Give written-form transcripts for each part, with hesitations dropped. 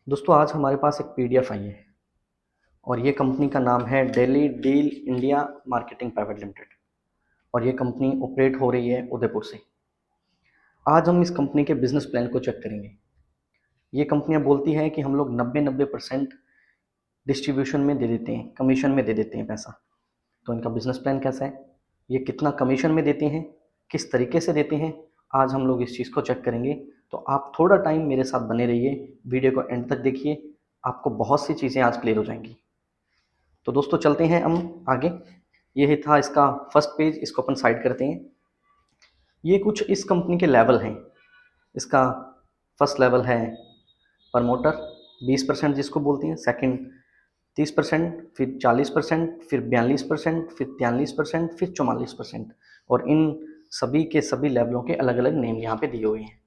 दोस्तों आज हमारे पास एक पीडीएफ आई है और ये कंपनी का नाम है daily deal India marketing private limited और ये कंपनी ऑपरेट हो रही है उदयपुर से। आज हम इस कंपनी के बिजनेस प्लान को चेक करेंगे। ये कंपनियां बोलती हैं कि हम लोग 90% डिस्ट्रीब्यूशन में दे देते हैं, कमीशन में दे देते हैं पैसा। तो इनका बिजनेस प्लान कैसा है, ये कितना कमीशन में देते हैं, किस तरीके से देते हैं, आज हम लोग इस चीज़ को चेक करेंगे। तो आप थोड़ा टाइम मेरे साथ बने रहिए, वीडियो को एंड तक देखिए, आपको बहुत सी चीज़ें आज क्लियर हो जाएंगी। तो दोस्तों चलते हैं हम आगे। ये था इसका फर्स्ट पेज, इसको अपन साइड करते हैं। ये कुछ इस कंपनी के लेवल हैं। इसका फर्स्ट लेवल है प्रमोटर 20% जिसको बोलते हैं, सेकंड 30%, फिर 40%, फिर 42%, फिर 43%, फिर 44%। और इन सभी के सभी लेवलों के अलग अलग नेम यहाँ पे दिए हुए हैं।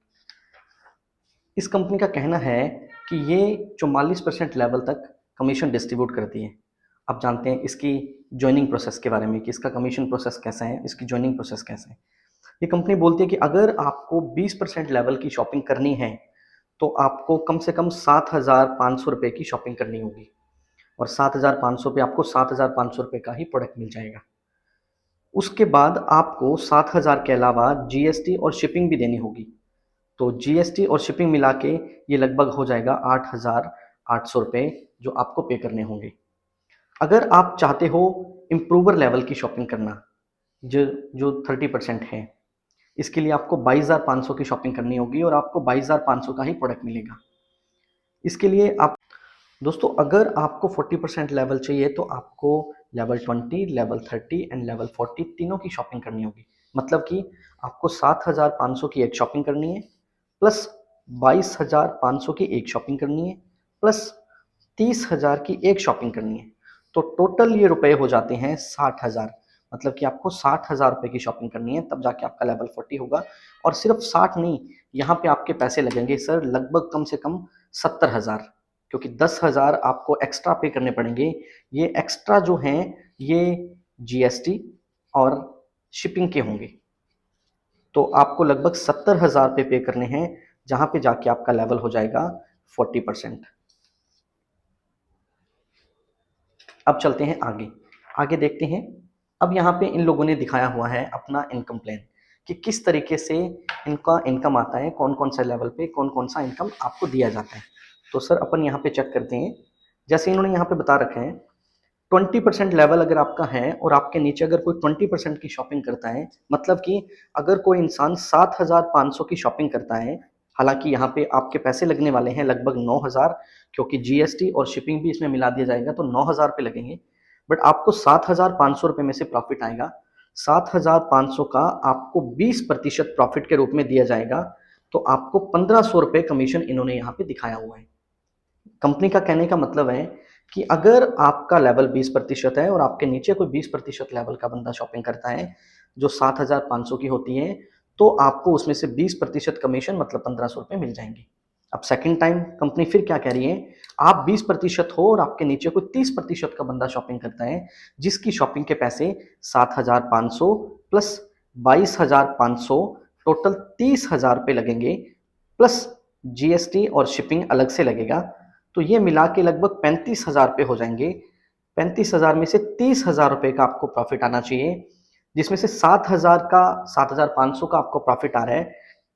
इस कंपनी का कहना है कि ये 44% लेवल तक कमीशन डिस्ट्रीब्यूट करती है। अब जानते हैं इसकी ज्वाइनिंग प्रोसेस के बारे में कि इसका कमीशन प्रोसेस कैसा है, इसकी ज्वाइनिंग प्रोसेस कैसा है। ये कंपनी बोलती है कि अगर आपको 20% लेवल की शॉपिंग करनी है तो आपको कम से कम 7,500 रुपये की शॉपिंग करनी होगी और 7,500 पे आपको 7,500 रुपये का ही प्रोडक्ट मिल जाएगा। उसके बाद आपको 7,000 के अलावा जीएसटी और शिपिंग भी देनी होगी। तो जीएसटी और शिपिंग मिला के ये लगभग हो जाएगा 8,800 रुपये जो आपको पे करने होंगे। अगर आप चाहते हो इम्प्रूवर लेवल की शॉपिंग करना जो जो 30% है, इसके लिए आपको 22,500 की शॉपिंग करनी होगी और आपको 22,500 का ही प्रोडक्ट मिलेगा। इसके लिए आप दोस्तों अगर आपको 40% लेवल चाहिए तो आपको लेवल 20, लेवल 30 एंड लेवल 40 तीनों की शॉपिंग करनी होगी। मतलब कि आपको 7,500 की एक शॉपिंग करनी है, प्लस 22,500 की एक शॉपिंग करनी है, प्लस 30,000 की एक शॉपिंग करनी है। तो टोटल ये रुपए हो जाते हैं 60,000। मतलब कि आपको 60,000 रुपये की शॉपिंग करनी है, तब जाके आपका लेवल 40 होगा। और सिर्फ 60 नहीं, यहाँ पे आपके पैसे लगेंगे सर लगभग कम से कम 70,000, क्योंकि 10,000 आपको एक्स्ट्रा पे करने पड़ेंगे। ये एक्स्ट्रा जो हैं ये जीएसटी और शिपिंग के होंगे। तो आपको लगभग 70,000 पे करने हैं, जहां पे जाके आपका लेवल हो जाएगा 40%। अब चलते हैं आगे। आगे देखते हैं। अब यहाँ पे इन लोगों ने दिखाया हुआ है अपना इनकम प्लान कि किस तरीके से इनका इनकम आता है, कौन कौन सा लेवल पे कौन कौन सा इनकम आपको दिया जाता है। तो सर अपन यहाँ पे चेक करते हैं। जैसे इन्होंने यहाँ पे बता रखा है 20% लेवल अगर आपका है और आपके नीचे अगर कोई 20% की शॉपिंग करता है, मतलब कि अगर कोई इंसान 7,500 की शॉपिंग करता है, हालांकि यहाँ पे आपके पैसे लगने वाले हैं लगभग 9,000, क्योंकि जीएसटी और शिपिंग भी इसमें मिला दिया जाएगा तो 9,000 पे लगेंगे। बट आपको 7,500 रुपये में से प्रॉफिट आएगा। 7,500 का आपको 20% प्रॉफिट के रूप में दिया जाएगा। तो आपको 1,500 रुपये कमीशन इन्होंने यहाँ पे दिखाया हुआ है। कंपनी का कहने का मतलब है कि अगर आपका लेवल 20% है और आपके नीचे कोई 20% लेवल का बंदा शॉपिंग करता है जो 7,500 की होती है, तो आपको उसमें से 20% कमीशन मतलब 1,500 रुपये मिल जाएंगे। अब सेकंड टाइम कंपनी फिर क्या कह रही है, आप 20% हो और आपके नीचे कोई 30% का बंदा शॉपिंग करता है जिसकी शॉपिंग के पैसे 7,500 प्लस 22,500 टोटल 30,000 रुपये लगेंगे, प्लस जीएसटी और शिपिंग अलग से लगेगा। तो ये मिला के लगभग 35,000 रुपये हो जाएंगे। 35,000 में से 30,000 रुपये का आपको प्रॉफिट आना चाहिए, जिसमें से 7,500 का आपको प्रॉफिट आ रहा है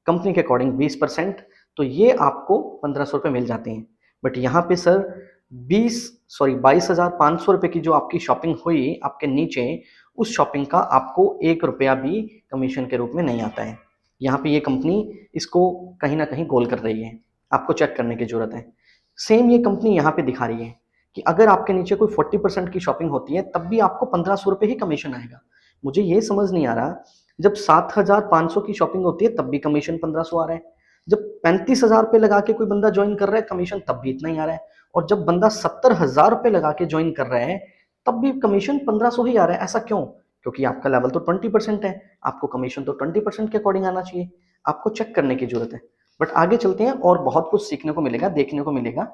कंपनी के अकॉर्डिंग 20%। तो ये आपको 1,500 रुपये मिल जाते हैं। बट यहाँ पे सर 22,500 रुपये की जो आपकी शॉपिंग हुई आपके नीचे, उस शॉपिंग का आपको 1 रुपया भी कमीशन के रूप में नहीं आता है। यहाँ पे ये कंपनी इसको कहीं ना कहीं गोल कर रही है, आपको चेक करने की जरूरत है। सेम ये कंपनी यहाँ पे दिखा रही है कि अगर आपके नीचे कोई 40% की शॉपिंग होती है तब भी आपको 1,500 रुपये ही कमीशन आएगा। मुझे ये समझ नहीं आ रहा, जब 7,500 की शॉपिंग होती है तब भी कमीशन 1,500 आ रहा है, जब 35,000 रुपये लगा के कोई बंदा ज्वाइन कर रहा है कमीशन तब भी इतना ही आ रहा है, और जब बंदा 70,000 रुपये लगा के ज्वाइन कर रहा है तब भी कमीशन 1,500 ही आ रहा है। ऐसा क्यों? क्योंकि आपका लेवल तो 20% है, आपको कमीशन तो 20% के अकॉर्डिंग आना चाहिए। आपको चेक करने की जरूरत है। बट आगे चलते हैं और बहुत कुछ सीखने को मिलेगा, देखने को मिलेगा।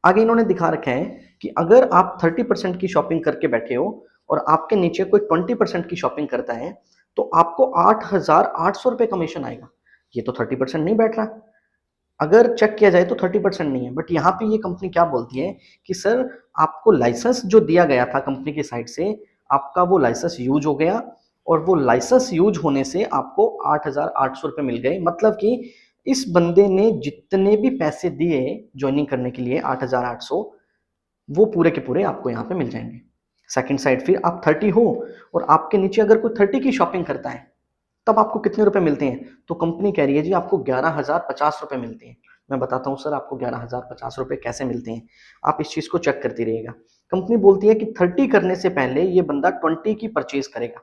आगे इन्होंने दिखा रखा है कि अगर आप 30% की शॉपिंग करके बैठे हो और आपके नीचे कोई 20% की शॉपिंग करता है तो आपको 8,800 रुपये कमीशन आएगा। ये तो 30% नहीं बैठ रहा। अगर चेक किया जाए तो 30% नहीं है, बट यहाँ पे ये कंपनी क्या बोलती है कि सर आपको लाइसेंस जो दिया गया था कंपनी की साइड से, आपका वो लाइसेंस यूज हो गया और वो लाइसेंस यूज होने से आपको 8,800 रुपये मिल गए। मतलब कि इस बंदे ने जितने भी पैसे दिए ज्वाइनिंग करने के लिए 8,800, वो पूरे के पूरे आपको यहाँ पे मिल जाएंगे। सेकंड साइड फिर आप 30 हो और आपके नीचे अगर कोई 30 की शॉपिंग करता है तब आपको कितने रुपए मिलते हैं? तो कंपनी कह रही है जी आपको 11,050 रुपए मिलते हैं। मैं बताता हूँ सर आपको 11,050 रुपए कैसे मिलते हैं, आप इस चीज को चेक करते रहिएगा। कंपनी बोलती है कि 30 करने से पहले ये बंदा 20 की परचेज करेगा।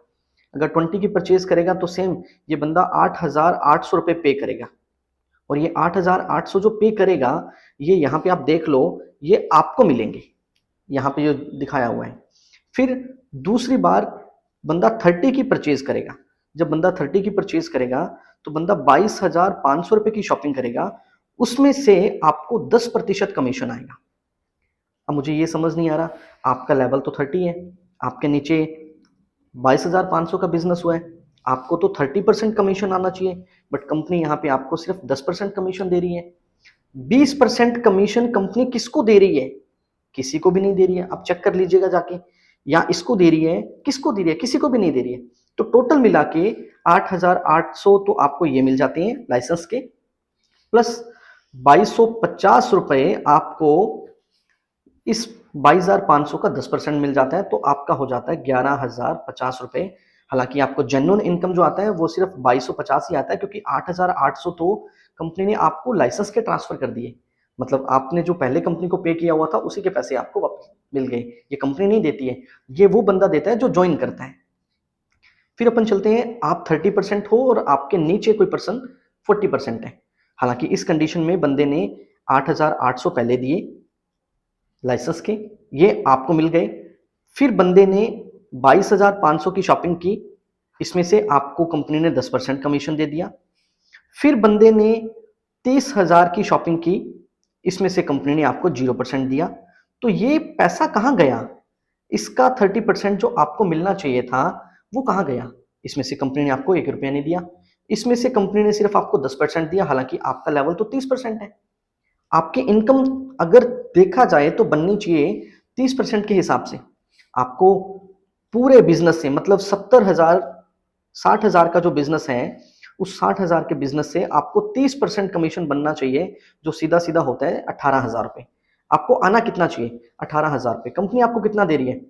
अगर 20 की परचेज करेगा तो सेम ये बंदा 8,800 रुपए पे करेगा। और ये 8,800 जो पे करेगा, ये यहाँ पे आप देख लो, ये आपको मिलेंगे, यहाँ पे जो दिखाया हुआ है। फिर दूसरी बार बंदा 30 की परचेज करेगा। जब बंदा 30 की परचेज करेगा तो बंदा 22,500 रुपए की शॉपिंग करेगा, उसमें से आपको 10% कमीशन आएगा। अब मुझे ये समझ नहीं आ रहा, आपका लेवल तो 30 है, आपके नीचे 22,500 का बिजनेस हुआ है, आपको तो 30% कमीशन आना चाहिए, बट कंपनी यहाँ पे आपको सिर्फ 10% कमीशन दे रही है। 20% कमीशन कंपनी किसको दे रही है? किसी को भी नहीं दे रही है, आप चेक कर लीजिएगा जाके। या इसको दे रही है, किसको दे रही है? किसी को भी नहीं दे रही है। तो टोटल मिला के 8,800 तो आपको ये मिल जाते हैं लाइसेंस के, प्लस 2,250 रुपए आपको इस 22,500 का 10% मिल जाता है, तो आपका हो जाता है 11,050 रुपए। हालांकि आपको जेन्युइन इनकम जो आता है वो सिर्फ 2,250 ही आता है, क्योंकि 8,800 तो कंपनी ने आपको लाइसेंस के ट्रांसफर कर दिए। मतलब आपने जो पहले कंपनी को पे किया हुआ था उसी के पैसे आपको वापस मिल गए। ये कंपनी नहीं देती है, ये वो बंदा देता है जो ज्वाइन करता है। फिर अपन चलते हैं, आप 30% हो और आपके नीचे कोई पर्सन 40% है। हालांकि इस कंडीशन में बंदे ने 8,800 पहले दिए लाइसेंस के, ये आपको मिल गए। फिर बंदे ने 22,500 की शॉपिंग की, इसमें से आपको कंपनी ने 10% कमीशन दे दिया। फिर बंदे ने 30,000 की शॉपिंग की, इसमें से कंपनी ने आपको 0% दिया। तो ये पैसा कहाँ गया? इसका 30% जो आपको मिलना चाहिए था वो कहाँ गया? इसमें से कंपनी ने आपको 1 रुपया नहीं दिया, इसमें से कंपनी ने सिर्फ आपको 10% दिया। हालांकि आपका लेवल तो 30% है। आपकी इनकम अगर देखा जाए तो बननी चाहिए 30% के हिसाब से। आपको पूरे बिजनेस से, मतलब 70,000 60,000 का जो बिजनेस है, उस 60,000 के बिजनेस से आपको 30% कमीशन बनना चाहिए, जो सीधा सीधा होता है 18,000 रुपए। आपको आना कितना चाहिए? 18,000 रुपए। कंपनी आपको कितना दे रही है?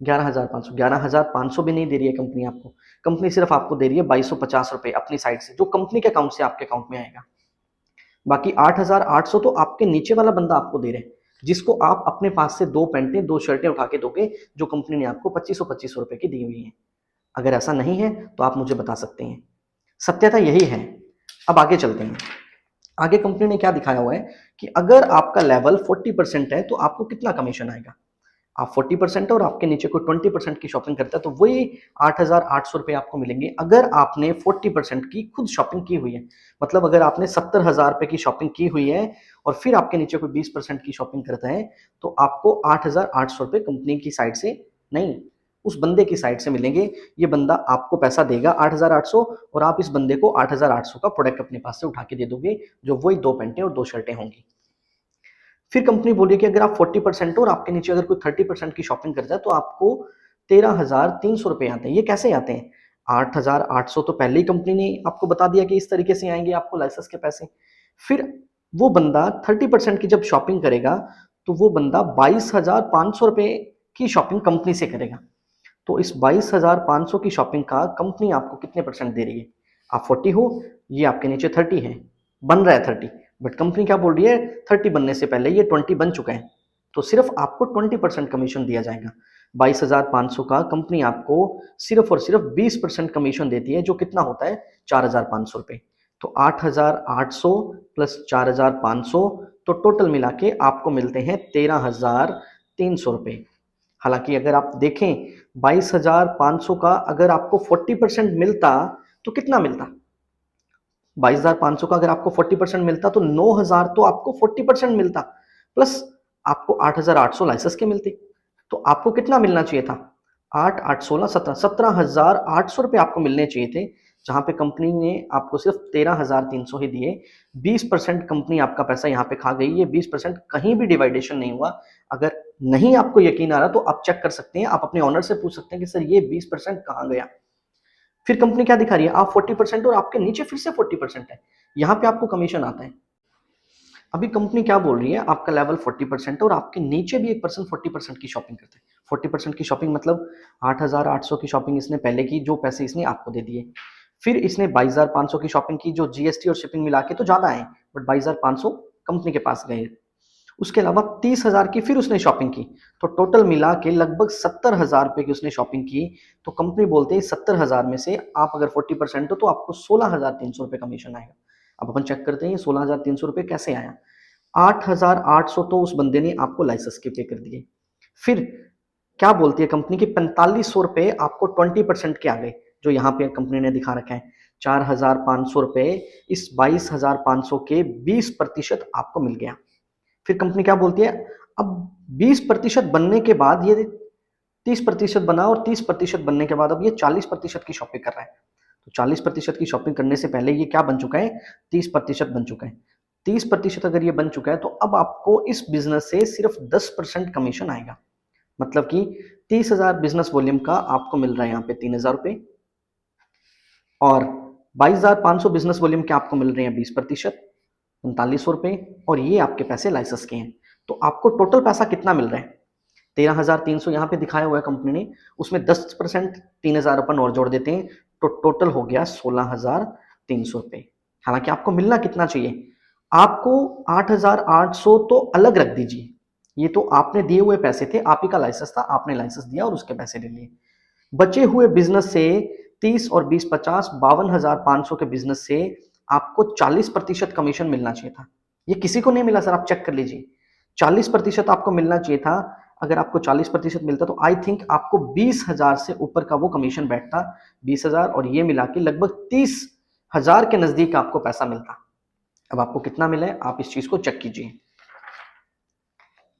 11,500। 11,500 भी नहीं दे रही है कंपनी आपको। कंपनी सिर्फ आपको दे रही है 2,250 रुपए अपनी साइड से, जो कंपनी के अकाउंट से आपके अकाउंट में आएगा। बाकी 8,800 तो आपके नीचे वाला बंदा आपको दे रहे हैं, जिसको आप अपने पास से 2 पैंटें 2 शर्टें उठा के दोगे, जो कंपनी ने आपको 2500 रुपए की दी हुई है। अगर ऐसा नहीं है तो आप मुझे बता सकते हैं। सत्यता यही है। अब आगे चलते हैं। आगे कंपनी ने क्या दिखाया हुआ है कि अगर आपका लेवल 40% है तो आपको कितना कमीशन आएगा। आप 40% और आपके नीचे कोई 20% की शॉपिंग करता है तो वही 8,800 रुपये आपको मिलेंगे, अगर आपने 40% की खुद शॉपिंग की हुई है। मतलब अगर आपने 70,000 रुपये की शॉपिंग की हुई है और फिर आपके नीचे कोई 20% की शॉपिंग करता है, तो आपको 8,800 रुपये कंपनी की साइड से नहीं, उस बंदे की साइड से मिलेंगे। ये बंदा आपको पैसा देगा 8,800 और आप इस बंदे को 8,800 का प्रोडक्ट अपने पास से उठा के दे दोगे, जो वही 2 पैंटें और 2 शर्टें होंगी। फिर कंपनी बोली कि अगर आप 40% हो और आपके नीचे अगर कोई 30% की शॉपिंग करता है तो आपको 13,300 रुपए आते हैं। ये कैसे आते हैं? 8,800 तो पहले ही कंपनी ने आपको बता दिया कि इस तरीके से आएंगे आपको लाइसेंस के पैसे। फिर वो बंदा 30% की जब शॉपिंग करेगा तो वो बंदा 22,500 रुपए की शॉपिंग कंपनी से करेगा। तो इस 22,500 की शॉपिंग का कंपनी आपको कितने परसेंट दे रही है? आप 40 हो, ये आपके नीचे 30 है, बन रहा है 30, बट कंपनी क्या बोल रही है? 30 बनने से पहले ये 20 बन चुका है, तो सिर्फ आपको 20% कमीशन दिया जाएगा। 22,500 का कंपनी आपको सिर्फ और सिर्फ 20% कमीशन देती है, जो कितना होता है? 4,500 रुपए। तो 8,800 प्लस 4,500, तो टोटल मिला के आपको मिलते हैं 13,300 रुपए। हालांकि अगर आप देखें 22,500 का अगर आपको 40% मिलता तो कितना मिलता? 22,500 का अगर आपको 40% मिलता तो 9,000 तो आपको 40% मिलता, प्लस आपको 8,800 लाइसेंस के मिलते, तो आपको कितना मिलना चाहिए था? 8 8 16 17 17,800 रुपए आपको मिलने चाहिए थे, जहां पे कंपनी ने आपको सिर्फ 13,300 ही दिए। 20% कंपनी आपका पैसा यहाँ पे खा गई। ये 20% कहीं भी डिवाइडेशन नहीं हुआ। अगर नहीं आपको यकीन आ रहा तो आप चेक कर सकते हैं, आप अपने ऑनर से पूछ सकते हैं कि सर ये 20% कहाँ गया। फिर कंपनी क्या दिखा रही है, आप 40% और आपके नीचे फिर से 40% है, यहाँ पे आपको कमीशन आता है। अभी कंपनी क्या बोल रही है, आपका लेवल 40% है और आपके नीचे भी एक पर्सन 40% की शॉपिंग करता है। 40% की शॉपिंग मतलब 8,800 की शॉपिंग इसने पहले की, जो पैसे इसने आपको दे दिए। फिर इसने 22,500 की शॉपिंग की, जो जीएसटी और शिपिंग मिला के तो ज्यादा है, बट 22,500 कंपनी के पास गए। उसके अलावा 30,000 की फिर उसने शॉपिंग की, तो टोटल मिला के लगभग 70,000 रुपए की उसने शॉपिंग की। तो कंपनी बोलते हैं 70,000 में से आप अगर 40% हो तो आपको 16,300 रुपए कमीशन आएगा। अब अपन चेक करते हैं ये 16,300 रुपए कैसे आया। 8,800 तो उस बंदे ने आपको लाइसेंस के पे कर दिए। फिर क्या बोलती है कंपनी की 4,500 रुपए आपको 20% के आ गए, जो यहाँ पे कंपनी ने दिखा रखा है। 4,500 रुपए इस 22,500 के 20% आपको मिल गया। फिर कंपनी क्या बोलती है, अब 20% बनने के बाद ये 30% बना और 30% बनने के बाद अब ये 40% की शॉपिंग कर रहा है। तो 40% की शॉपिंग करने से पहले ये क्या बन चुका है, 30% बन चुका है। 30% अगर ये बन चुका है तो अब आपको इस बिजनेस से सिर्फ 10% कमीशन आएगा। मतलब कि 30,000 बिजनेस वॉल्यूम का आपको मिल रहा है यहाँ पे 3,000 रुपए, और 22,500 बिजनेस वॉल्यूम के आपको मिल रहे हैं 20%, 4,500 रुपए, और ये आपके पैसे लाइसेंस के हैं। तो आपको टोटल पैसा कितना मिल रहा है, 13,300 यहाँ पे दिखाया हुआ है कंपनी ने, उसमें 10% 3,000 अपन और जोड़ देते हैं तो टोटल हो गया 16,300 रुपए। हालांकि आपको मिलना कितना चाहिए, आपको 8,800 तो अलग रख दीजिए, ये तो आपने दिए हुए पैसे थे, आप ही का लाइसेंस था, आपने लाइसेंस दिया और उसके पैसे ले लिए। बचे हुए बिजनेस से 30 और 20 50 52,500 के बिजनेस से आपको 40% कमीशन मिलना चाहिए था। ये किसी को नहीं मिला सर, आप चेक कर लीजिए। 40% आपको मिलना चाहिए था। अगर आपको 40% मिलता तो आई थिंक आपको 20,000 से ऊपर का वो कमीशन बैठता। 20,000 और ये मिला के लगभग 30,000 के नजदीक आपको पैसा मिलता। अब आपको कितना मिला है आप इस चीज को चेक कीजिए।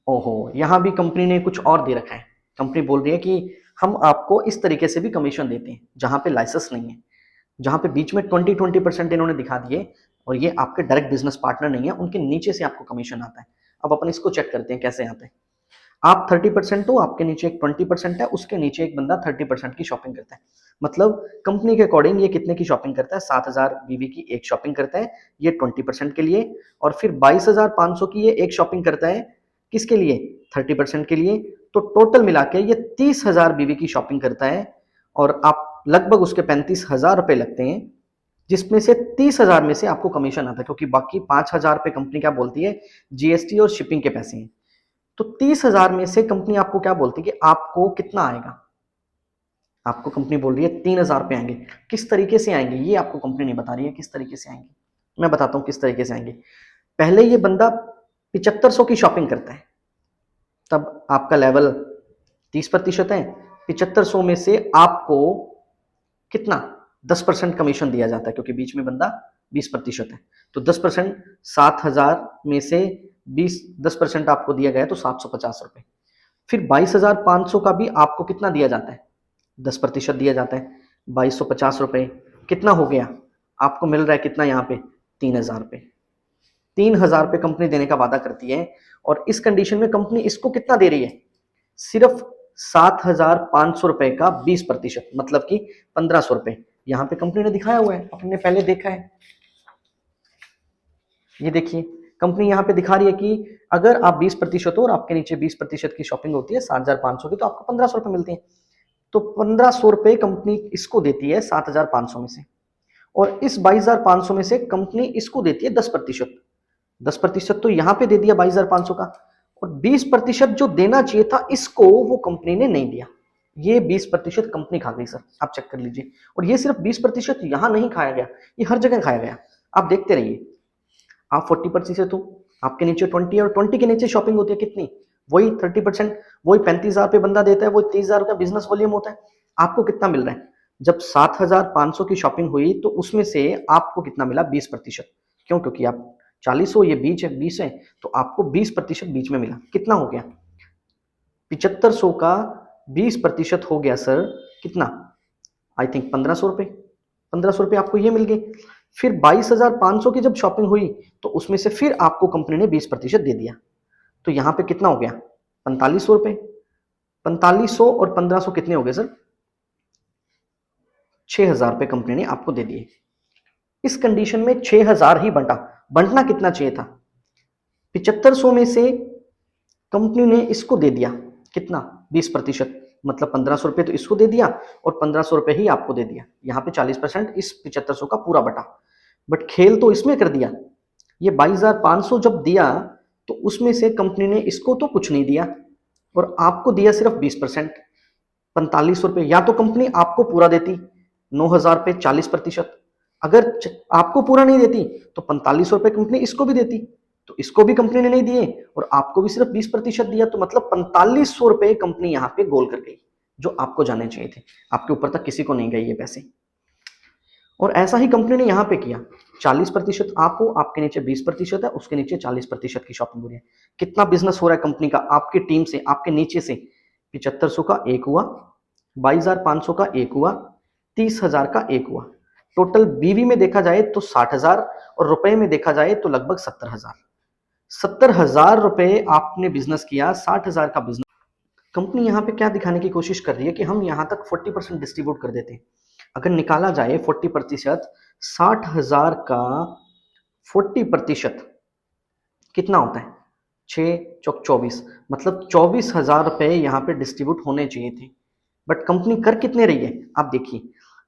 ओहो, यहां भी कंपनी ने कुछ और दे रखा है। कंपनी बोल रही है कि हम आपको इस तरीके से भी कमीशन देते हैं जहां पे लाइसेंस नहीं है, जहां पे बीच में 20% इन्होंने दिखा दिए, और ये आपके डायरेक्ट बिजनेस पार्टनर नहीं है, उनके नीचे से आपको कमीशन आता है। अब अपन इसको चेक करते हैं कैसे आता है। आप 30% हो, आपके नीचे एक 20% है, उसके नीचे एक बंदा 30% की शॉपिंग करता है। मतलब कंपनी के अकॉर्डिंग ये कितने की शॉपिंग करता है, 7,000 बीवी की एक शॉपिंग करता है ये 20% के लिए, और फिर 22,500 की ये एक शॉपिंग करता है किसके लिए, 30% के लिए। तो टोटल मिला के ये 30,000 बीवी की शॉपिंग करता है, और आप लगभग उसके 35,000 रुपए लगते हैं, जिसमें से 30,000 में से आपको कमीशन आता है, क्योंकि बाकी 5,000 रुपए कंपनी क्या बोलती है, जीएसटी और शिपिंग के पैसे हैं। तो 30,000 में से कंपनी आपको क्या बोलती है कि आपको कितना आएगा, आपको कंपनी बोल रही है 3,000 रुपए आएंगे। किस तरीके से आएंगे ये आपको कंपनी नहीं बता रही है, किस तरीके से आएंगे मैं बताता हूं किस तरीके से आएंगे। पहले ये बंदा 7500 की शॉपिंग करता है, तब आपका लेवल 30% है। 7500 में से आपको कितना 10% कमीशन दिया जाता है, क्योंकि बीच में बंदा 20% है। तो 10% 7,000 में से 10% आपको दिया गया तो 750 रुपए। फिर 22,500 का भी आपको कितना दिया जाता है, 10% दिया जाता है, 2,250 रुपए। कितना हो गया, आपको मिल रहा है कितना यहाँ पे, 3,000 रुपए। 3,000 रुपए कंपनी देने का वादा करती है, और इस कंडीशन में कंपनी इसको कितना दे रही है, सिर्फ 7,500 रुपए का 20%, मतलब कि 1,500 रुपए। यहाँ पे कंपनी ने दिखाया हुआ है, आपने पहले देखा है, ये देखिए कंपनी यहाँ पे दिखा रही है कि अगर आप 20% हो और आपके नीचे 20% की शॉपिंग होती है 7,500 की, तो आपको 1,500 रुपए मिलते हैं। तो 1,500 रुपए कंपनी इसको देती है 7,500 में से, और इस 22,500 में से कंपनी इसको देती है 10%। 10% तो यहाँ पे दे दिया 22,500 का, और 20% जो देना चाहिए था इसको वो कंपनी ने नहीं दिया। ये 20% कंपनी खा गई सर, आप चेक कर लीजिए। और ये सिर्फ 20% यहाँ नहीं खाया गया, ये हर जगह खाया गया। आप देखते रहिए, आप 40% हो, आपके नीचे 20 और 20 के नीचे शॉपिंग होती है कितनी, वही 30%, वही 35,000 पे बंदा देता है, वही 30,000 का बिजनेस वॉल्यूम होता है। आपको कितना मिल रहा है, जब 7,500 की शॉपिंग हुई तो उसमें से आपको कितना मिला, 20%। क्यों, क्योंकि आप 40 हो, ये बीच है 20 है, तो आपको 20% बीच में मिला। कितना हो गया, 7,500 का 20% हो गया सर कितना, आई थिंक 1,500 रुपए। 1500 रुपये आपको ये मिल गए। फिर 22,500 की जब शॉपिंग हुई तो उसमें से फिर आपको कंपनी ने 20% दे दिया, तो यहाँ पे कितना हो गया, 4500 रुपये। 4500 और 1500 कितने हो गए सर, 6000 रुपये कंपनी ने आपको दे दिए। इस कंडीशन में 6000 ही बंटना कितना चाहिए था, 7500 में से कंपनी ने इसको दे दिया कितना, 20%, मतलब 1500 रुपये तो इसको दे दिया और 1500 रुपये ही आपको दे दिया। यहाँ पे 40% इस 7500 का पूरा बटा। बट खेल तो इसमें कर दिया, ये 22,500 जब दिया तो उसमें से कंपनी ने इसको तो कुछ नहीं दिया और आपको दिया सिर्फ 20%, 4500 रुपये। या तो कंपनी आपको पूरा देती 9,000 रुपये 40%, अगर आपको पूरा नहीं देती तो 4500 रुपये कंपनी इसको भी देती, तो इसको भी कंपनी ने नहीं दिए और आपको भी सिर्फ 20% दिया, तो मतलब 4500 रुपये कंपनी यहाँ पे गोल कर गई, जो आपको जाने चाहिए थे। आपके ऊपर तक किसी को नहीं गए ये पैसे। और ऐसा ही कंपनी ने यहाँ पे किया, 40% आपको, आपके नीचे 20% है, उसके नीचे 40% की शॉपिंग हो रही है। कितना बिजनेस हो रहा है कंपनी का आपकी टीम से, आपके नीचे से, 7500 का एक हुआ, 22,500 का एक हुआ, 30,000 का एक हुआ। टोटल बीवी में देखा जाए तो 60,000 और रुपए में देखा जाए तो लगभग 70,000। 70,000 रुपए आपने बिजनेस किया, 60,000 का बिजनेस। कंपनी यहाँ पे क्या दिखाने की कोशिश कर रही है कि हम यहाँ तक 40% डिस्ट्रीब्यूट कर देते हैं। अगर निकाला जाए 40%, 60,000 का 40% कितना होता है, 6 चौक 24, मतलब 24,000 रुपए यहाँ पे डिस्ट्रीब्यूट होने चाहिए थे। बट कंपनी कर कितने रही है, आप देखिए,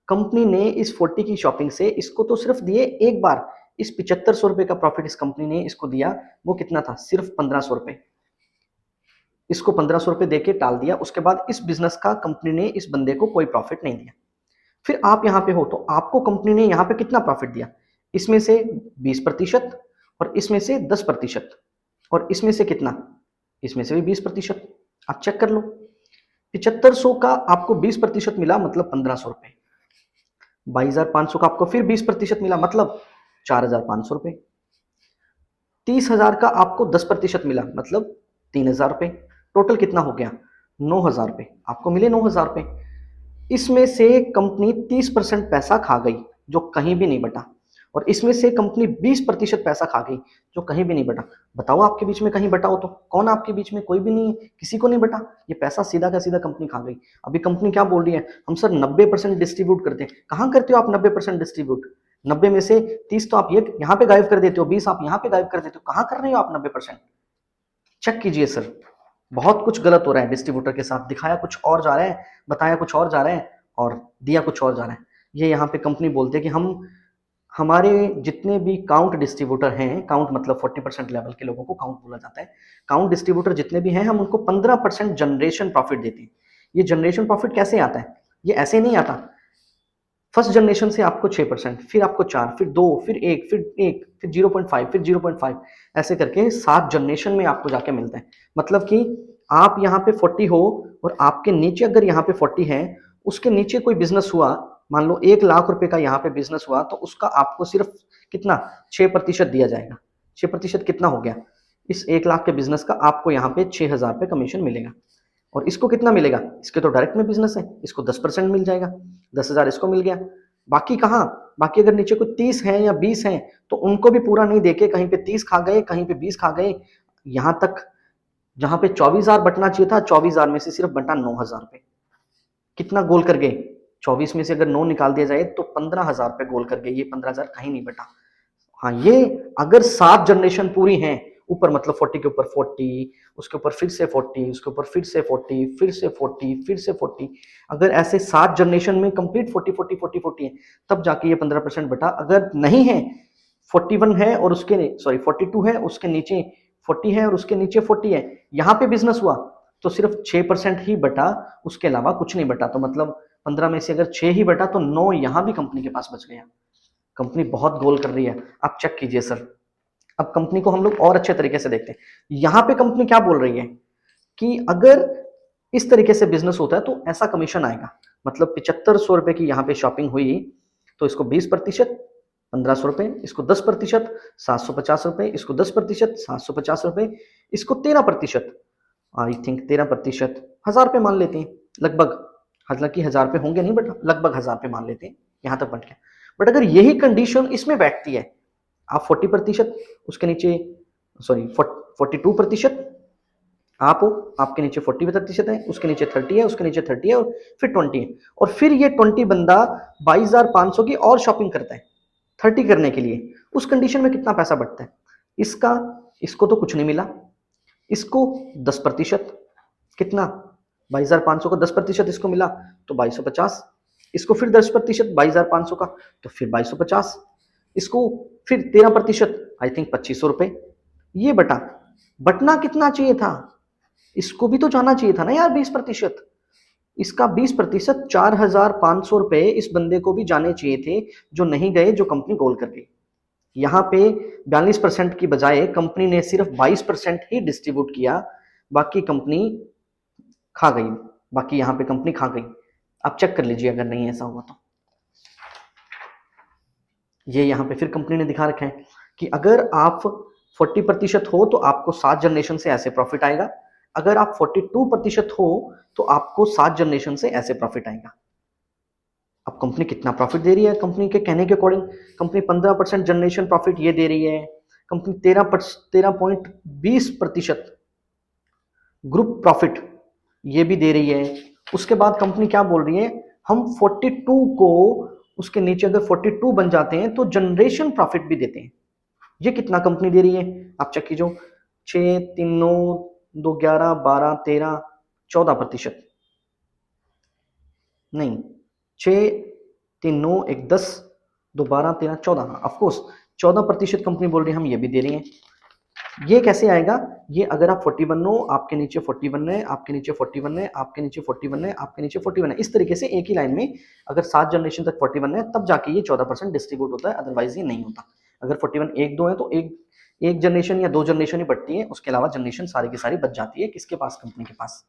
कंपनी ने इस 40 की शॉपिंग से इसको तो सिर्फ दिए एक बार, इस 7500 रुपए का प्रॉफिट इस कंपनी ने इसको दिया, वो कितना था, सिर्फ 1500 रुपए। इसको 1500 रुपए देके टाल दिया। उसके बाद इस बिजनेस का कंपनी ने इस बंदे को कोई प्रॉफिट नहीं दिया। फिर आप यहाँ पे हो तो आपको कंपनी ने यहाँ पे कितना प्रॉफिट दिया, इसमें से 20% और इसमें से 10% और इसमें से कितना, इसमें से भी 20%। आप चेक कर लो, 7500 का आपको 20% मिला, मतलब 1500 रुपए। 22,500 का आपको फिर 20% मिला, मतलब 4,500 रुपए। 30,000 का आपको 10% मिला, मतलब 3,000 रुपए। टोटल कितना हो गया, 9,000 रुपए आपको मिले, 9,000 रुपए। इसमें से कंपनी 30% पैसा खा गई, जो कहीं भी नहीं बटा, और इसमें से कंपनी 20% पैसा खा गई, जो कहीं भी नहीं बटा। बताओ आपके बीच में कहीं बटा हो तो, कौन आपके बीच में, कोई भी नहीं है, किसी को नहीं बटा। ये पैसा सीधा का सीधा कंपनी खा गई। अभी कंपनी क्या बोल रही है, हम सर 90% डिस्ट्रीब्यूट करते हैं। कहाँ करते हो आप 90% डिस्ट्रीब्यूट, 90 में से 30 तो आप ये यहाँ पे गायब कर देते हो, 20 आप यहाँ पे गायब कर देते हो, कहाँ कर रहे हो आप 90%। चेक कीजिए सर, बहुत कुछ गलत हो रहा है डिस्ट्रीब्यूटर के साथ। दिखाया कुछ और जा रहा है, बताया कुछ और जा रहा है और दिया कुछ और जा रहा है। ये यहाँ पे कंपनी बोलते हैं कि हम, हमारे जितने भी काउंट डिस्ट्रीब्यूटर हैं, काउंट मतलब 40% लेवल के लोगों को काउंट बोला जाता है, काउंट डिस्ट्रीब्यूटर जितने भी हैं, हम उनको 15% जनरेशन प्रॉफिट देते हैं। ये जनरेशन प्रॉफिट कैसे आता है, ये ऐसे नहीं आता। फर्स्ट जनरेशन से आपको 6%, फिर आपको 4, फिर 2, फिर 1, फिर 0.5, फिर 0.5, ऐसे करके 7 जनरेशन में आपको जाके मिलता है। मतलब कि आप यहाँ पे 40 हो और आपके नीचे अगर यहाँ पे 40 है, उसके नीचे कोई बिजनेस हुआ, मान लो 1,00,000 रुपए का यहाँ पे बिजनेस हुआ, तो उसका आपको सिर्फ कितना, 6% दिया जाएगा। 6% कितना हो गया, इस 1,00,000 के बिजनेस का आपको यहाँ पे 6,000 रुपये कमीशन मिलेगा। और इसको कितना मिलेगा, इसके तो डायरेक्ट में बिजनेस है, इसको 10% मिल जाएगा, 10,000 इसको मिल गया। बाकी कहाँ, बाकी अगर नीचे कोई 30 है या 20 है तो उनको भी पूरा नहीं देके कहीं पे 30 खा गए, कहीं पे 20 खा गए, यहाँ तक जहां पे 24,000 बटना चाहिए था, 24,000 में से सिर्फ बटा 9,000 रुपए। कितना गोल कर गए, 24 में से अगर 9 निकाल दिया जाए तो 15,000 रुपए गोल कर गए। ये 15,000 कहीं नहीं बटा। हाँ, ये अगर 7 जनरेशन पूरी हैं, ऊपर मतलब 40 के ऊपर 40, उसके ऊपर फिर से 40, उसके ऊपर फिर से 40, फिर से 40, फिर से 40, अगर ऐसे 7 जनरेशन में कंप्लीट 40 40 40 40 है, तब जाके ये 15% बटा। अगर नहीं है, 41 है और उसके, सॉरी 42 है, उसके नीचे 40 है और उसके नीचे 40 है, यहाँ पे बिजनेस हुआ तो सिर्फ 6% ही बटा, उसके अलावा कुछ नहीं बटा। तो मतलब 15 में से अगर 6 ही बटा तो 9 यहाँ भी कंपनी के पास बच गया। कंपनी बहुत गोल कर रही है, आप चेक कीजिए सर। अब कंपनी को हम लोग और अच्छे तरीके से देखते हैं। यहाँ पे कंपनी क्या बोल रही है कि अगर इस तरीके से बिजनेस होता है तो ऐसा कमीशन आएगा। मतलब 7500 रुपए की यहाँ पे शॉपिंग हुई तो इसको 20%, 1500 रुपए, इसको 10%, 750 रुपए, इसको 10%, 750 रुपए, इसको 13%, आई थिंक 13%, 1000 रुपए मान लेते हैं लगभग। हालांकि 1000 रुपए होंगे नहीं, बट लगभग 1000 रुपए मान लेते हैं। यहां तक बढ़ गया। बट अगर यही कंडीशन इसमें बैठती है, आप 40%, उसके नीचे 42%, आप हो, आपके नीचे 40% है, उसके नीचे 30 है, उसके नीचे 30 है, और फिर 20 है, और फिर ये 20 बंदा 22,500 की और शॉपिंग करता है 30 करने के लिए, उस कंडीशन में कितना पैसा बढ़ता है? इसको तो कुछ नहीं मिला, इसको 10%, कितना? 22,500 का 10% इसको मिला तो 2250, इसको फिर 10% 22,500 का तो फिर 2250, इसको फिर 13%, आई थिंक 2500 रुपए। ये बटना कितना चाहिए था? इसको भी तो जाना चाहिए था ना यार 20%। इसका 20%, 4,500 रुपए इस बंदे को भी जाने चाहिए थे, जो नहीं गए, जो कंपनी गोल कर गई। यहाँ पे 42% की बजाय कंपनी ने सिर्फ 22% ही डिस्ट्रीब्यूट किया, बाकी कंपनी खा गई, बाकी यहाँ पे कंपनी खा गई। आप चेक कर लीजिए अगर नहीं ऐसा हुआ तो। ये यहाँ पे फिर कंपनी ने दिखा रखा है कि अगर आप 40% हो तो आपको 7 जनरेशन से ऐसे प्रॉफिट आएगा, अगर आप 42% हो तो आपको 7 जनरेशन से ऐसे प्रॉफिट आएगा। अब कंपनी कितना प्रॉफिट दे रही है? कंपनी के कहने के अकॉर्डिंग कंपनी 15% जनरेशन प्रॉफिट ये दे रही है, कंपनी 13.20% ग्रुप प्रॉफिट ये भी दे रही है। उसके बाद कंपनी क्या बोल रही है? हम 42 को, उसके नीचे अगर 42 बन जाते हैं तो जनरेशन प्रॉफिट भी देते हैं। ये कितना कंपनी दे रही है? आप चेक कीजिए, 6, 3, 9, 2, 11, 12, 13, 14%, नहीं, 6, 3, 9, 1, 10, 2, 12, 13, 14, ऑफकोर्स 14% कंपनी बोल रही है हम ये भी दे रही है। ये कैसे आएगा? ये अगर आप 41 हो, आपके नीचे 41 है, आपके नीचे 41 है, आपके नीचे 41 है, आपके नीचे 41 है, इस तरीके से एक ही लाइन में अगर 7 जनरेशन तक 41 है तब जाके ये 14% डिस्ट्रीब्यूट होता है, अदरवाइज ये नहीं होता। अगर 41 1, 2 है तो एक जनरेशन या 2 जनरेशन ही बढ़ती है, उसके अलावा जनरेशन सारी की सारी बच जाती है किसके पास? कंपनी के पास।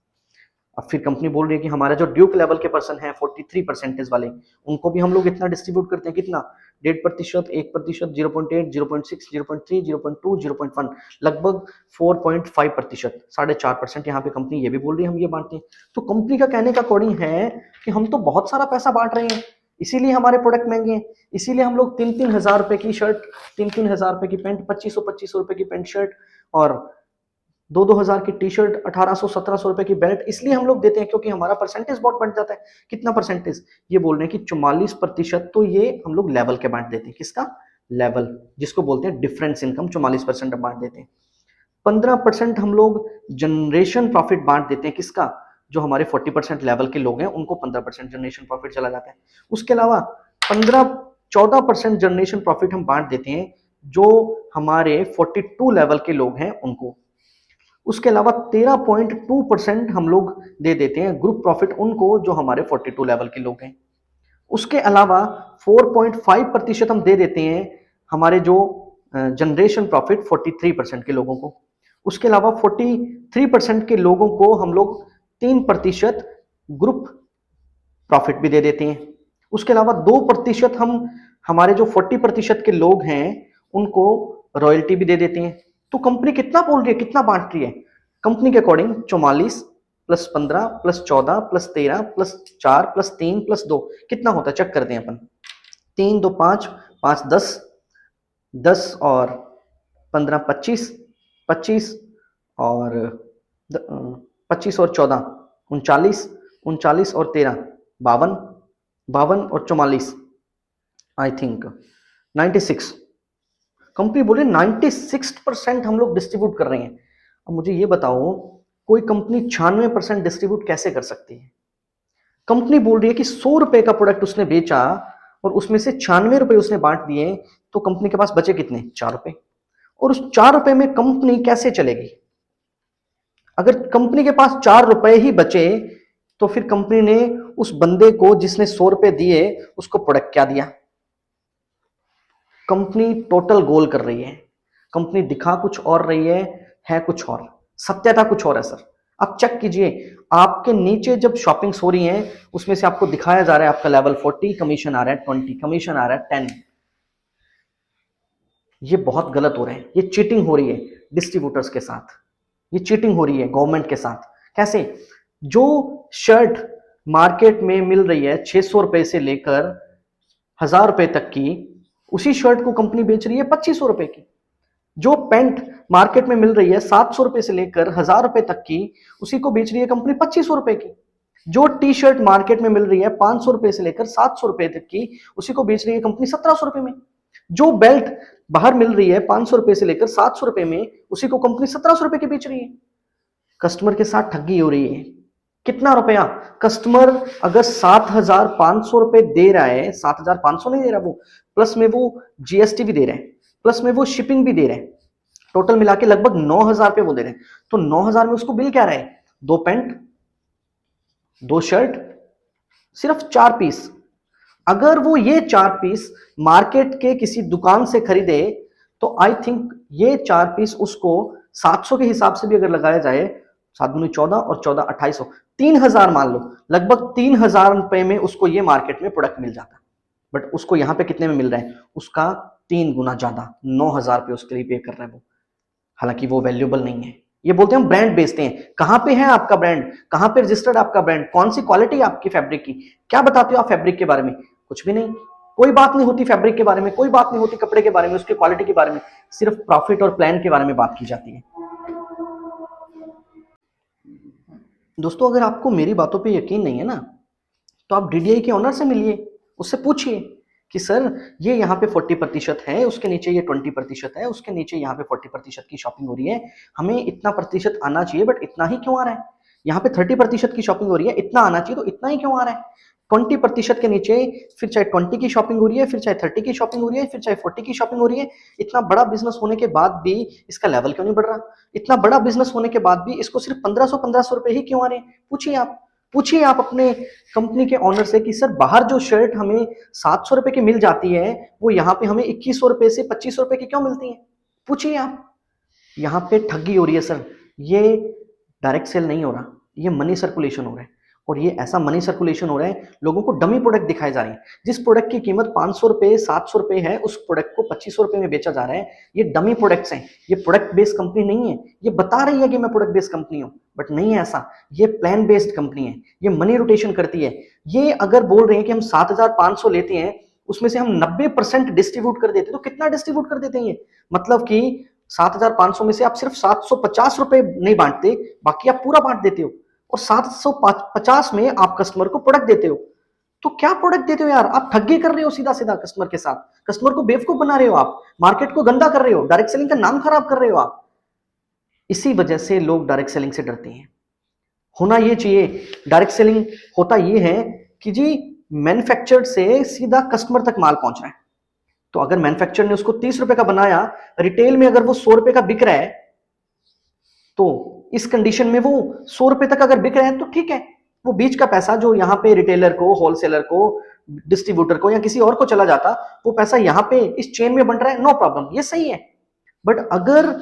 अब फिर कंपनी बोल रही है कि हमारा जो ड्यूक लेवल के पर्सन है 43% वाले, उनको भी हम लोग इतना डिस्ट्रीब्यूट करते हैं, कितना? 1.5%, 1%, 0.8, 0.6, 0.3, 0.2, 0.1, लगभग 4.5%, 4.5%। यहाँ पे कंपनी ये भी बोल रही है हम ये बांटते हैं। तो कंपनी का कहने का अकॉर्डिंग है कि हम तो बहुत सारा पैसा बांट रहे हैं, इसीलिए हमारे प्रोडक्ट महंगे हैं, इसीलिए हम लोग 3-3 हज़ार रुपए की शर्ट, 3-3 हज़ार रुपए की पैंट, 2500 रुपए की पैंट शर्ट, और 2-2 हज़ार की टी शर्ट, 1800-1700 रुपए की बेल्ट इसलिए हम लोग देते हैं क्योंकि हमारा परसेंटेज बहुत बढ़ जाता है। कितना परसेंटेज? ये बोल रहे हैं कि 44%, तो ये हम लोग लेवल के बांट देते हैं। किसका? लेवल, जिसको बोलते हैं डिफरेंस इनकम, 44% बांट देते हैं। 15% हम लोग जनरेशन प्रॉफिट बांट देते हैं। किसका? जो हमारे 40% लेवल के लोग हैं उनको 15% जनरेशन प्रॉफिट चला जाता है। उसके अलावा 14% जनरेशन प्रॉफिट हम बांट देते हैं जो हमारे 42 लेवल के लोग हैं उनको। उसके अलावा 13.2% हम लोग दे देते हैं ग्रुप प्रॉफिट उनको जो हमारे 42 लेवल के लोग हैं। उसके अलावा 4.5% हम दे देते हैं हमारे जो जनरेशन प्रॉफिट 43% के लोगों को। उसके अलावा 43% के लोगों को हम लोग 3% ग्रुप प्रॉफिट भी दे देते हैं। उसके अलावा 2% हम हमारे जो 40% के लोग हैं उनको रॉयल्टी भी दे देते हैं। तो कंपनी कितना बोल रही है, कितना बांट रही है? कंपनी के अकॉर्डिंग 44 + 15 + 14 + 13 + 4 + 3 + 2 कितना होता है? चेक करते हैं अपन। 3, 2, 5, 5, 10, 10 और 15, 25, 25 और 25 और 14, 39, 39 और 13, 52, 52 और 44, आई थिंक 96। कंपनी बोले 96% हम लोग डिस्ट्रीब्यूट कर रहे हैं। अब मुझे ये बताओ, कोई कंपनी 96% डिस्ट्रीब्यूट कैसे कर सकती है? कंपनी बोल रही है कि 100 रुपए का प्रोडक्ट उसने बेचा और उसमें से 96 रुपए उसने बांट दिए, तो कंपनी के पास बचे कितने? 4 रुपए। और उस 4 रुपए में कंपनी कैसे चलेगी? अगर कंपनी के पास 4 रुपए ही बचे तो फिर कंपनी ने उस बंदे को जिसने 100 रुपए दिए उसको प्रोडक्ट क्या दिया? कंपनी टोटल गोल कर रही है, कंपनी दिखा कुछ और रही है कुछ और, सत्यता कुछ और है सर। आप चेक कीजिए, आपके नीचे जब शॉपिंग्स हो रही हैं उसमें से आपको दिखाया जा रहा है आपका लेवल 40, कमीशन आ रहा है 20, कमीशन आ रहा है 10। ये बहुत गलत हो रहा है, ये चीटिंग हो रही है डिस्ट्रीब्यूटर्स के साथ, ये चीटिंग हो रही है गवर्नमेंट के साथ। कैसे? जो शर्ट मार्केट में मिल रही है 600 रुपए से लेकर 1000 रुपए तक की उसी शर्ट को कंपनी बेच रही है 2500 रुपए की। जो पैंट मार्केट में मिल रही है 700 रुपए से लेकर 1000 रुपए तक की, उसी को बेच रही है कंपनी 2500 रुपए की। जो टी शर्ट मार्केट में मिल रही है 500 रुपए से लेकर 700 रुपए तक की, उसी को बेच रही है कंपनी 1700 रुपए में। जो बेल्ट बाहर मिल रही है 500 रुपए से लेकर 700 रुपए में, उसी को कंपनी 1700 रुपए की बेच रही है। कस्टमर के साथ ठगी हो रही है। कितना रुपया? कस्टमर अगर 7500 रुपए दे रहा है, 7500 नहीं दे रहा वो, प्लस में वो जीएसटी भी दे रहे हैं, प्लस में वो शिपिंग भी दे रहे हैं, टोटल मिला के लगभग 9000 रुपए वो दे रहे हैं। तो 9000 में उसको बिल क्या रहे? 2 पैंट, 2 शर्ट, सिर्फ 4 पीस। अगर वो ये 4 पीस मार्केट के किसी दुकान से खरीदे तो आई थिंक ये 4 पीस उसको 700 के हिसाब से भी अगर लगाया जाए, 7 दूनी 14 और 14 2800, 3000 मान लो, लगभग 3000 रुपए में उसको ये मार्केट में प्रोडक्ट मिल जाता। बट उसको यहां पे कितने में मिल रहा है? उसका 3 गुना ज्यादा, 9000 रुपए उसके लिए पे कर रहा है वो। हालांकि वो वैल्यूएबल नहीं है। ये बोलते हैं हम ब्रांड बेचते हैं। कहां पे है आपका ब्रांड? कहां पे रजिस्टर्ड आपका ब्रांड? कौन सी क्वालिटी आपकी फैब्रिक की? क्या बताते हो आप फैब्रिक के बारे में? कुछ भी नहीं। कोई बात नहीं होती फैब्रिक के बारे में, कोई बात नहीं होती कपड़े के बारे में, उसकी क्वालिटी के बारे में, सिर्फ प्रॉफिट और प्लान के बारे में बात की जाती है। दोस्तों, अगर आपको मेरी बातों पे यकीन नहीं है ना, तो आप डीडीआई के ऑनर से मिलिए, उससे पूछिए कि सर ये यहाँ पे 40% है, उसके नीचे ये 20% है, उसके नीचे यहाँ पे 40% की शॉपिंग हो रही है, हमें इतना प्रतिशत आना चाहिए बट इतना ही क्यों आ रहा है? यहाँ पे 30% की शॉपिंग हो रही है, इतना आना चाहिए तो इतना ही क्यों आ रहा है? 20% के नीचे फिर चाहे 20 की शॉपिंग हो रही है, फिर चाहे 30 की शॉपिंग हो रही है, फिर चाहे 40 की शॉपिंग हो रही है, इतना बड़ा बिजनेस होने के बाद भी इसका लेवल क्यों नहीं बढ़ रहा? इतना बड़ा बिजनेस होने के बाद भी इसको सिर्फ 1500 रुपए ही क्यों आ रहे हैं? पूछिए आप अपने कंपनी के ऑनर से कि सर बाहर जो शर्ट हमें 700 रुपए की मिल जाती है, वो यहाँ पे हमें 2100 रुपए से 2500 रुपए की क्यों मिलती है? पूछिए आप। यहाँ पे ठगी हो रही है सर। ये डायरेक्ट सेल नहीं हो रहा, ये मनी सर्कुलेशन हो रहा है। और ये ऐसा मनी सर्कुलेशन हो रहा है, लोगों को डमी प्रोडक्ट दिखाए जा रहे हैं। जिस प्रोडक्ट की कीमत 500 रुपए 700 रुपए है, उस प्रोडक्ट को 2500 रुपए में बेचा जा रहा है। ये डमी प्रोडक्ट्स हैं, ये प्रोडक्ट बेस्ड कंपनी नहीं है। ये बता रही है कि मैं प्रोडक्ट बेस्ड कंपनी हूं, बट नहीं है ऐसा। ये प्लान बेस्ड कंपनी है, ये मनी रोटेशन करती है। ये अगर बोल रहे हैं कि हम 7500 लेते हैं, उसमें से हम 90% डिस्ट्रीब्यूट कर देते हैं, तो कितना डिस्ट्रीब्यूट कर देते हैं ये? मतलब कि 7500 में से आप सिर्फ 750 रुपए नहीं बांटते, बाकी आप पूरा बांट देते हो, और 750 में आप कस्टमर को प्रोडक्ट देते हो। तो क्या प्रोडक्ट देते हो यार? आप ठगी कर रहे हो सीधा सीधा कस्टमर के साथ। कस्टमर को बेवकूफ बना रहे हो आप, मार्केट को गंदा कर रहे हो, डायरेक्ट सेलिंग का नाम खराब कर रहे हो आप। इसी वजह से लोग डायरेक्ट सेलिंग से डरते हैं। होना ये चाहिए, डायरेक्ट सेलिंग होता ये है कि जी मैन्युफैक्चरर से सीधा कस्टमर तक माल पहुंच रहा है। तो अगर मैन्युफैक्चरर ने उसको 30 रुपए का बनाया, रिटेल में अगर वो 100 रुपए का बिक रहा है, तो इस कंडीशन में वो 100 रुपए तक अगर बिक रहे हैं तो ठीक है। वो बीच का पैसा जो यहाँ पे रिटेलर को, होलसेलर को, डिस्ट्रीब्यूटर को या किसी और को चला जाता, वो पैसा यहाँ पे इस चेन में बन रहा है, नो प्रॉब्लम, ये सही है। बट अगर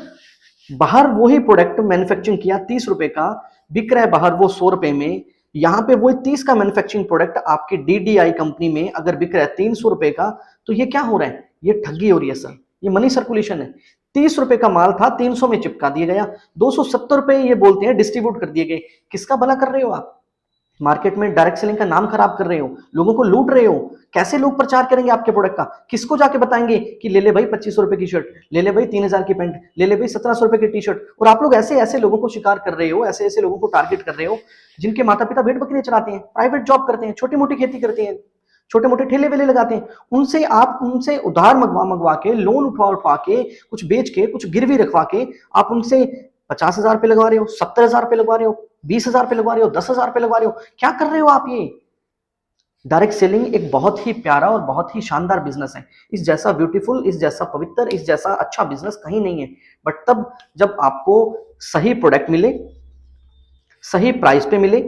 बाहर वही प्रोडक्ट मैन्युफैक्चरिंग किया 30 रुपए का, बिक रहा है बाहर वो 100 रुपए में, यहाँ पे वही 30 का मैन्युफैक्चरिंग प्रोडक्ट आपकी डीडीआई कंपनी में अगर बिक रहा है 300 रुपए का, तो ये क्या हो रहा है? ये ठगी हो रही है सर, ये मनी सर्कुलेशन है। 30 रुपए का माल था, 300 में चिपका दिया गया, 270 रुपए ये बोलते हैं डिस्ट्रीब्यूट कर दिए गए। किसका भला कर रहे हो आप? मार्केट में डायरेक्ट सेलिंग का नाम खराब कर रहे हो, लोगों को लूट रहे हो। कैसे लोग प्रचार करेंगे आपके प्रोडक्ट का? किसको जाके बताएंगे कि ले ले भाई 2500 रुपए की शर्ट, ले ले भाई 3000 की पैंट, ले ले भाई 1700 रुपए की टी शर्ट? और आप लोग ऐसे ऐसे लोगों को शिकार कर रहे हो, ऐसे ऐसे लोगों को टारगेट कर रहे हो जिनके माता पिता भेड़ बकरियां चलाते हैं, प्राइवेट जॉब करते हैं, छोटी मोटी खेती करते हैं, छोटे मोटे ठेले वेले लगाते हैं। उनसे उधार मंगवा मंगवा के, लोन उठवा उठवा के, कुछ बेच के, कुछ गिरवी रखवा के आप उनसे 50,000 रुपए लगवा रहे हो, 70,000 रुपए लगवा रहे हो, 20,000 रुपए लगवा रहे हो, 10,000 रुपए लगवा रहे हो। क्या कर रहे हो आप? ये डायरेक्ट सेलिंग एक बहुत ही प्यारा और बहुत ही शानदार बिजनेस है। इस जैसा ब्यूटीफुल, इस जैसा पवित्र, इस जैसा अच्छा बिजनेस कहीं नहीं है। बट तब जब आपको सही प्रोडक्ट मिले, सही प्राइस पे मिले,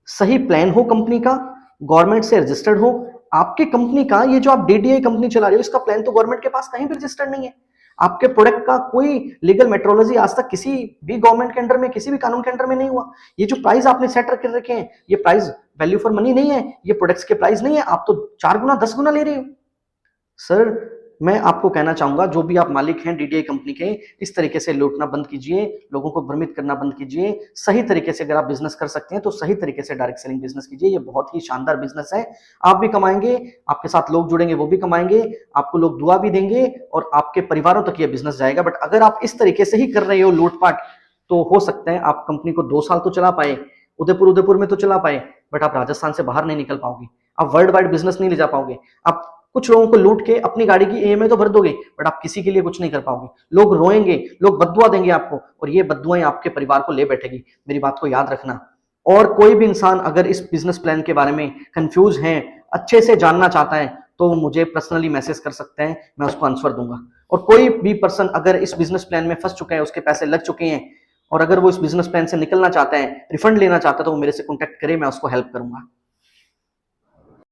सही प्लान हो कंपनी का, गवर्नमेंट से रजिस्टर्ड हो। आपकी कंपनी का ये जो आप डीडीआई कंपनी चला रहे हो, इसका प्लान तो गवर्नमेंट के पास कहीं भी रजिस्टर्ड नहीं है। आपके प्रोडक्ट का कोई लीगल मेट्रोलॉजी आज तक किसी भी गवर्नमेंट के अंडर में, किसी भी कानून के अंडर में नहीं हुआ। ये जो प्राइस आपने सेट कर रखे हैं, ये प्राइस वैल्यू फॉर मनी नहीं है, ये प्रोडक्ट्स के प्राइस नहीं है। आप तो 4 गुना 10 गुना ले रहे हो सर। मैं आपको कहना चाहूंगा, जो भी आप मालिक हैं डीडीआई कंपनी के, इस तरीके से लूटना बंद कीजिए, लोगों को भ्रमित करना बंद कीजिए। सही तरीके से अगर आप बिजनेस कर सकते हैं तो सही तरीके से डायरेक्ट सेलिंग बिजनेस कीजिए। ये बहुत ही शानदार बिजनेस है। आप भी कमाएंगे, आपके साथ लोग जुड़ेंगे वो भी कमाएंगे, आपको लोग दुआ भी देंगे और आपके परिवारों तक ये बिजनेस जाएगा। बट अगर आप इस तरीके से ही कर रहे हो लूटपाट, तो हो सकता है आप कंपनी को 2 साल तो चला पाए, उदयपुर उदयपुर में तो चला पाए, बट आप राजस्थान से बाहर नहीं निकल पाओगे। आप वर्ल्ड वाइड बिजनेस नहीं ले जा पाओगे। आप कुछ लोगों को लूट के अपनी गाड़ी की ईएमआई तो भर दोगे, बट आप किसी के लिए कुछ नहीं कर पाओगे। लोग रोएंगे, लोग बद्दुआ देंगे आपको, और ये बद्दुआएं आपके परिवार को ले बैठेगी। मेरी बात को याद रखना। और कोई भी इंसान अगर इस बिजनेस प्लान के बारे में कंफ्यूज है, अच्छे से जानना चाहता है, तो मुझे पर्सनली मैसेज कर सकते हैं, मैं उसको आंसर दूंगा। और कोई भी पर्सन अगर इस बिजनेस प्लान में फंस चुका है, उसके पैसे लग चुके हैं, और अगर वो इस बिजनेस प्लान से निकलना चाहता है, रिफंड लेना चाहता है, तो वो मेरे से कॉन्टेक्ट करे, मैं उसको हेल्प करूंगा।